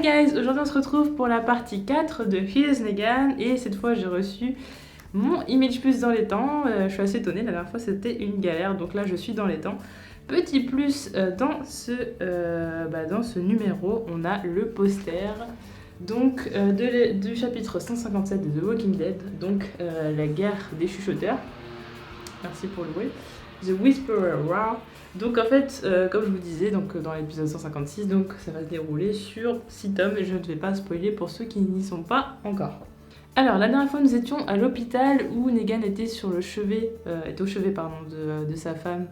guys, aujourd'hui on se retrouve pour la partie 4 de Here's Negan et cette fois j'ai reçu mon Image Plus dans les temps. Je suis assez étonnée, la dernière fois c'était une galère, donc là je suis dans les temps. Petit plus dans ce numéro, on a le poster donc, du chapitre 157 de The Walking Dead, donc la guerre des chuchoteurs. Merci pour le bruit. The Whisperer War. Donc en fait, comme je vous disais donc, dans l'épisode 156, donc, ça va se dérouler sur 6 tomes et je ne vais pas spoiler pour ceux qui n'y sont pas encore. Alors la dernière fois nous étions à l'hôpital où Negan était au chevet de sa femme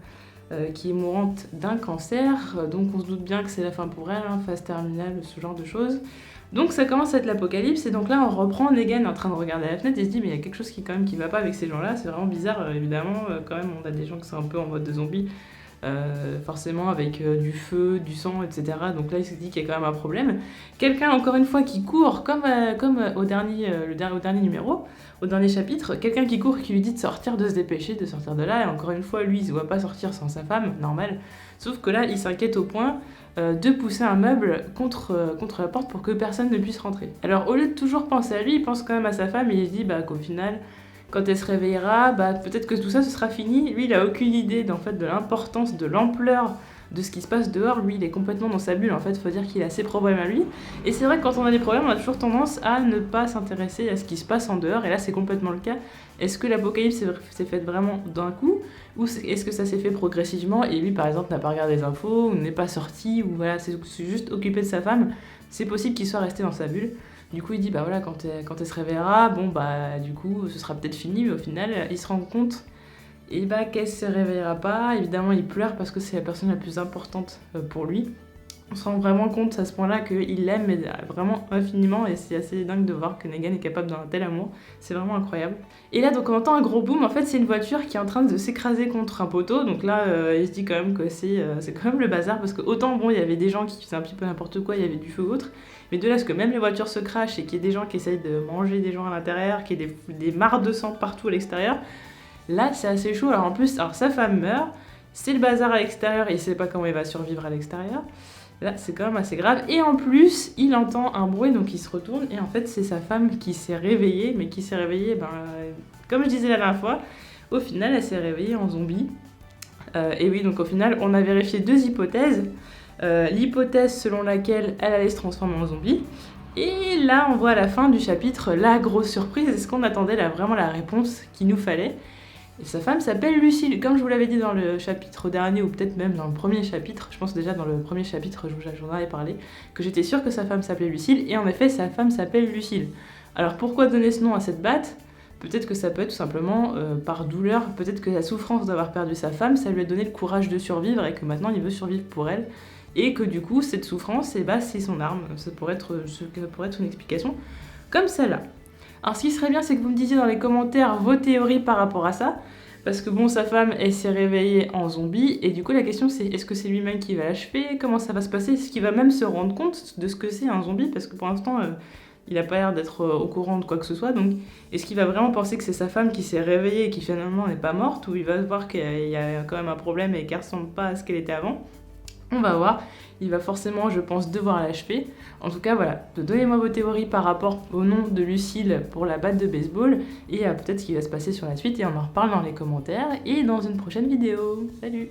qui est mourante d'un cancer. Donc on se doute bien que c'est la fin pour elle, hein, phase terminale, ce genre de choses. Donc ça commence à être l'apocalypse et donc là on reprend Negan en train de regarder à la fenêtre et se dit mais il y a quelque chose qui va pas avec ces gens-là, c'est vraiment bizarre. Évidemment quand même on a des gens qui sont un peu en mode de zombies, forcément avec du feu, du sang, etc. Donc là il se dit qu'il y a quand même un problème. Quelqu'un encore une fois qui court comme au dernier numéro, au dernier chapitre, quelqu'un qui court qui lui dit de sortir, de se dépêcher, de sortir de là, et encore une fois lui il se voit pas sortir sans sa femme, normal. Sauf que là il s'inquiète au point de pousser un meuble contre la porte pour que personne ne puisse rentrer. Alors au lieu de toujours penser à lui, il pense quand même à sa femme et il se dit qu'au final, quand elle se réveillera, peut-être que tout ça ce sera fini. Lui il a aucune idée en fait, de l'importance, de l'ampleur de ce qui se passe dehors. Lui il est complètement dans sa bulle, en fait faut dire qu'il a ses problèmes à lui. Et c'est vrai que quand on a des problèmes on a toujours tendance à ne pas s'intéresser à ce qui se passe en dehors, et là c'est complètement le cas. Est-ce que l'apocalypse s'est faite vraiment d'un coup, ou est-ce que ça s'est fait progressivement et lui par exemple n'a pas regardé les infos, ou n'est pas sorti, ou voilà, c'est juste occupé de sa femme. C'est possible qu'il soit resté dans sa bulle. Du coup il dit voilà quand elle se réveillera, du coup ce sera peut-être fini, mais au final il se rend compte qu'elle se réveillera pas. Évidemment il pleure parce que c'est la personne la plus importante pour lui. On se rend vraiment compte à ce point-là qu'il l'aime, mais vraiment infiniment, et c'est assez dingue de voir que Negan est capable d'un tel amour. C'est vraiment incroyable. Et là, donc on entend un gros boom. En fait, c'est une voiture qui est en train de s'écraser contre un poteau. Donc là, il se dit quand même que c'est quand même le bazar, parce que autant, il y avait des gens qui faisaient un petit peu n'importe quoi, il y avait du feu ou autre, mais de là, ce que même les voitures se crachent et qu'il y ait des gens qui essayent de manger des gens à l'intérieur, qu'il y ait des mares de sang partout à l'extérieur, là, c'est assez chaud. Alors en plus, sa femme meurt, c'est le bazar à l'extérieur et il sait pas comment il va survivre à l'extérieur. Là, c'est quand même assez grave. Et en plus, il entend un bruit, donc il se retourne. Et en fait, c'est sa femme qui s'est réveillée. Mais qui s'est réveillée, comme je disais la dernière fois, au final, elle s'est réveillée en zombie. Et oui, donc au final, on a vérifié 2 hypothèses. L'hypothèse selon laquelle elle allait se transformer en zombie. Et là, on voit à la fin du chapitre la grosse surprise. Est-ce qu'on attendait vraiment la réponse qu'il nous fallait ? Et sa femme s'appelle Lucille, comme je vous l'avais dit dans le chapitre dernier, ou peut-être même dans le premier chapitre. Je pense déjà dans le premier chapitre, j'en avais parlé, que j'étais sûre que sa femme s'appelait Lucille, et en effet, sa femme s'appelle Lucille. Alors pourquoi donner ce nom à cette batte ? Peut-être que ça peut être tout simplement par douleur, peut-être que la souffrance d'avoir perdu sa femme, ça lui a donné le courage de survivre, et que maintenant il veut survivre pour elle, et que du coup, cette souffrance, c'est son arme. Ça pourrait être une explication comme celle-là. Alors ce qui serait bien, c'est que vous me disiez dans les commentaires vos théories par rapport à ça, parce que sa femme, elle s'est réveillée en zombie, et du coup la question c'est, est-ce que c'est lui-même qui va l'achever ? Comment ça va se passer ? Est-ce qu'il va même se rendre compte de ce que c'est un zombie ? Parce que pour l'instant, il n'a pas l'air d'être au courant de quoi que ce soit, donc est-ce qu'il va vraiment penser que c'est sa femme qui s'est réveillée et qui finalement n'est pas morte, ou il va voir qu'il y a quand même un problème et qu'elle ressemble pas à ce qu'elle était avant ? On va voir, il va forcément, je pense, devoir l'achever. En tout cas, voilà, donnez-moi vos théories par rapport au nom de Lucille pour la batte de baseball, et peut-être ce qui va se passer sur la suite, et on en reparle dans les commentaires, et dans une prochaine vidéo. Salut!